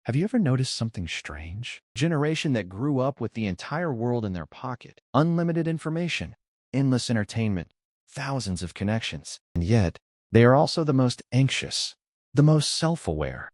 Have you ever noticed something strange? Generation that grew up with the entire world in their pocket, unlimited information, endless entertainment, thousands of connections. And yet, they are also the most anxious, the most self-aware,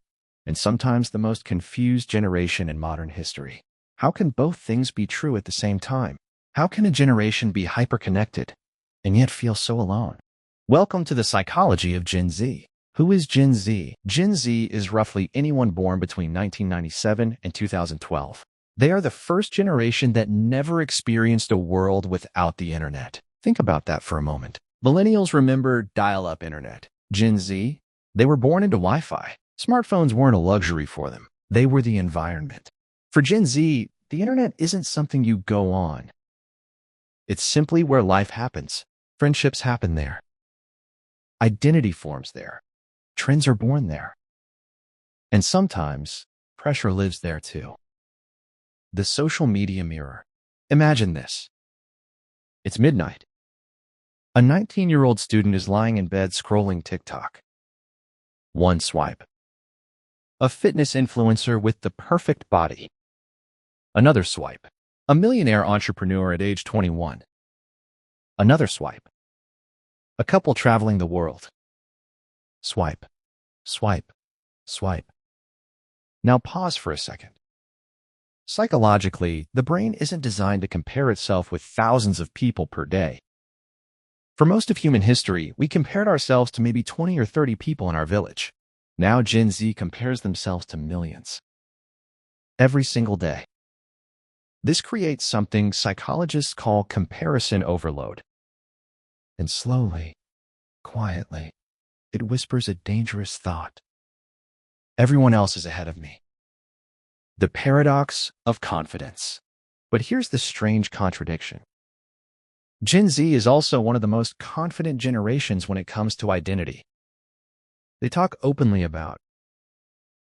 and sometimes the most confused generation in modern history. How can both things be true at the same time? How can a generation be hyper-connected and yet feel so alone? Welcome to the psychology of Gen Z. Who is Gen Z? Gen Z is roughly anyone born between 1997 and 2012. They are the first generation that never experienced a world without the internet. Think about that for a moment. Millennials remember dial-up internet. Gen Z, they were born into Wi-Fi. Smartphones weren't a luxury for them. They were the environment. For Gen Z, the internet isn't something you go on. It's simply where life happens. Friendships happen there. Identity forms there. Trends are born there. And sometimes, pressure lives there too. The social media mirror. Imagine this. It's midnight. A 19-year-old student is lying in bed scrolling TikTok. One swipe. A fitness influencer with the perfect body. Another swipe. A millionaire entrepreneur at age 21. Another swipe. A couple traveling the world. Swipe, swipe, swipe. Now pause for a second. Psychologically, the brain isn't designed to compare itself with thousands of people per day. For most of human history, we compared ourselves to maybe 20 or 30 people in our village. Now Gen Z compares themselves to millions. Every single day. This creates something psychologists call comparison overload. And slowly, quietly, it whispers a dangerous thought. Everyone else is ahead of me. The paradox of confidence. But here's the strange contradiction. Gen Z is also one of the most confident generations when it comes to identity. They talk openly about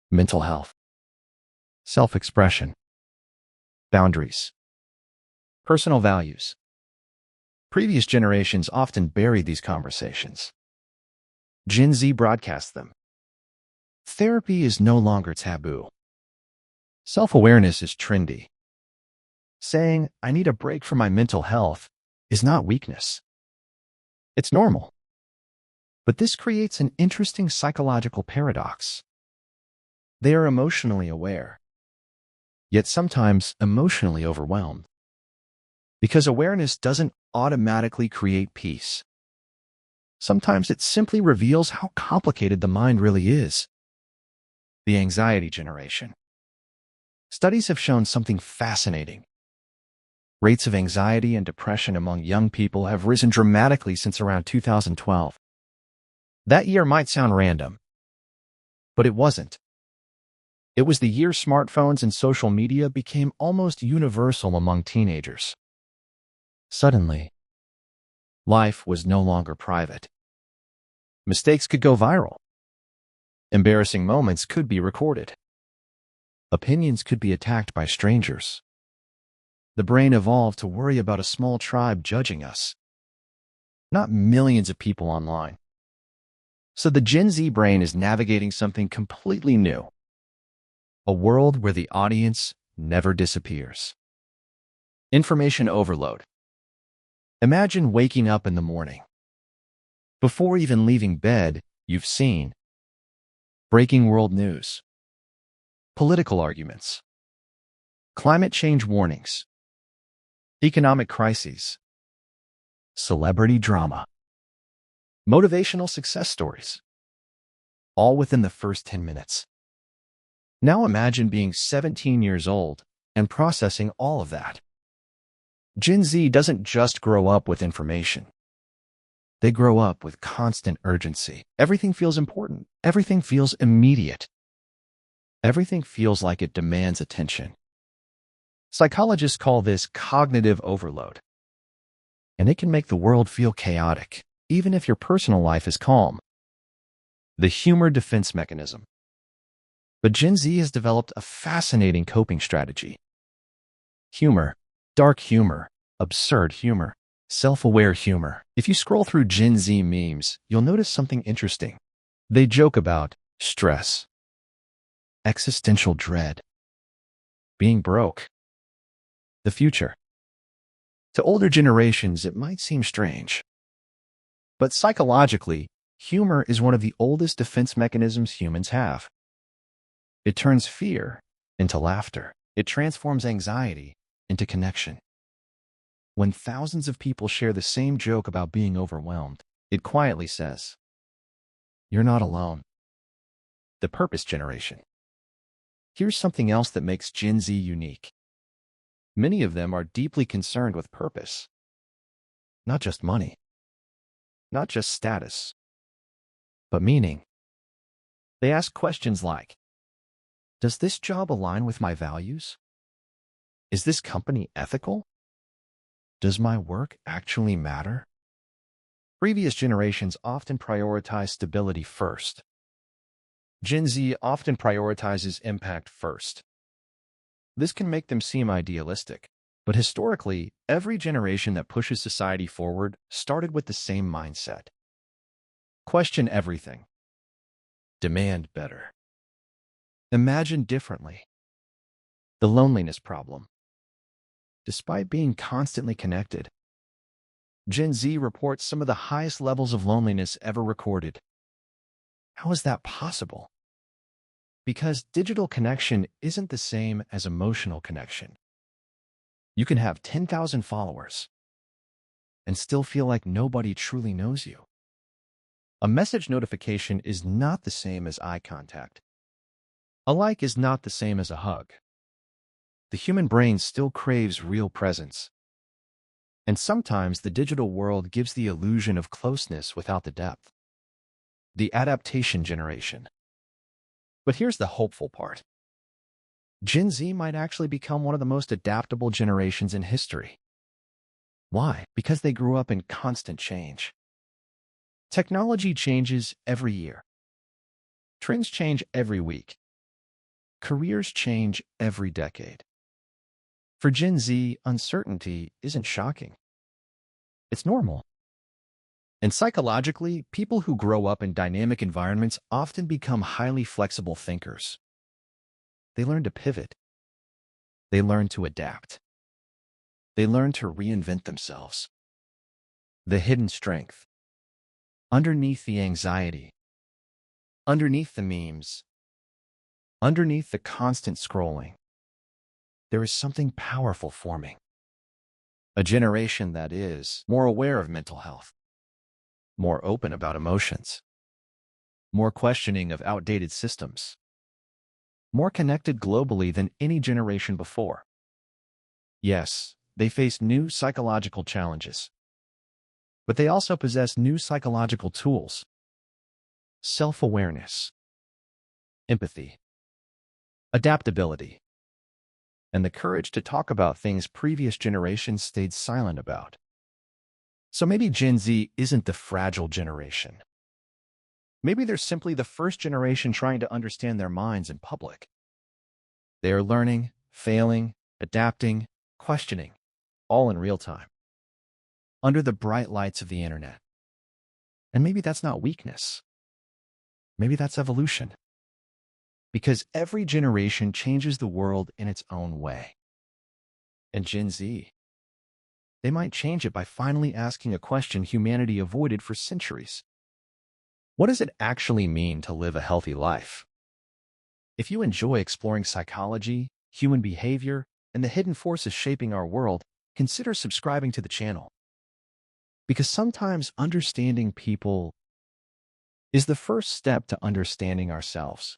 mental health, self-expression, boundaries, personal values. Previous generations often buried these conversations. Gen Z broadcasts them. Therapy is no longer taboo. Self-awareness is trendy. Saying, "I need a break from my mental health," is not weakness. It's normal. But this creates an interesting psychological paradox. They are emotionally aware, yet sometimes emotionally overwhelmed. Because awareness doesn't automatically create peace. Sometimes it simply reveals how complicated the mind really is. The anxiety generation. Studies have shown something fascinating. Rates of anxiety and depression among young people have risen dramatically since around 2012. That year might sound random, but it wasn't. It was the year smartphones and social media became almost universal among teenagers. Suddenly, life was no longer private. Mistakes could go viral. Embarrassing moments could be recorded. Opinions could be attacked by strangers. The brain evolved to worry about a small tribe judging us, not millions of people online. So the Gen Z brain is navigating something completely new. A world where the audience never disappears. Information overload. Imagine waking up in the morning. Before even leaving bed, you've seen breaking world news, political arguments, climate change warnings, economic crises, celebrity drama, motivational success stories, all within the first 10 minutes. Now imagine being 17 years old and processing all of that. Gen Z doesn't just grow up with information. They grow up with constant urgency. Everything feels important. Everything feels immediate. Everything feels like it demands attention. Psychologists call this cognitive overload. And it can make the world feel chaotic, even if your personal life is calm. The humor defense mechanism. But Gen Z has developed a fascinating coping strategy. Humor, dark humor, absurd humor, self-aware humor. If you scroll through Gen Z memes, you'll notice something interesting. They joke about stress, existential dread, being broke, the future. To older generations, it might seem strange. But psychologically, humor is one of the oldest defense mechanisms humans have. It turns fear into laughter. It transforms anxiety into connection. When thousands of people share the same joke about being overwhelmed, it quietly says, "You're not alone." The purpose generation. Here's something else that makes Gen Z unique. Many of them are deeply concerned with purpose. Not just money, not just status, but meaning. They ask questions like, does this job align with my values? Is this company ethical? Does my work actually matter? Previous generations often prioritize stability first. Gen Z often prioritizes impact first. This can make them seem idealistic, but historically, every generation that pushes society forward started with the same mindset. Question everything. Demand better. Imagine differently. The loneliness problem. Despite being constantly connected, Gen Z reports some of the highest levels of loneliness ever recorded. How is that possible? Because digital connection isn't the same as emotional connection. You can have 10,000 followers and still feel like nobody truly knows you. A message notification is not the same as eye contact. A like is not the same as a hug. The human brain still craves real presence. And sometimes the digital world gives the illusion of closeness without the depth. The adaptation generation. But here's the hopeful part. Gen Z might actually become one of the most adaptable generations in history. Why? Because they grew up in constant change. Technology changes every year. Trends change every week. Careers change every decade. For Gen Z, uncertainty isn't shocking. It's normal. And psychologically, people who grow up in dynamic environments often become highly flexible thinkers. They learn to pivot. They learn to adapt. They learn to reinvent themselves. The hidden strength. Underneath the anxiety. Underneath the memes. Underneath the constant scrolling. There is something powerful forming. A generation that is more aware of mental health. More open about emotions. More questioning of outdated systems. More connected globally than any generation before. Yes, they face new psychological challenges, but they also possess new psychological tools. Self-awareness, empathy, adaptability, and the courage to talk about things previous generations stayed silent about. So maybe Gen Z isn't the fragile generation. Maybe they're simply the first generation trying to understand their minds in public. They are learning, failing, adapting, questioning, all in real time, under the bright lights of the internet. And maybe that's not weakness. Maybe that's evolution. Because every generation changes the world in its own way. And Gen Z, they might change it by finally asking a question humanity avoided for centuries. What does it actually mean to live a healthy life? If you enjoy exploring psychology, human behavior, and the hidden forces shaping our world, consider subscribing to the channel. Because sometimes understanding people is the first step to understanding ourselves.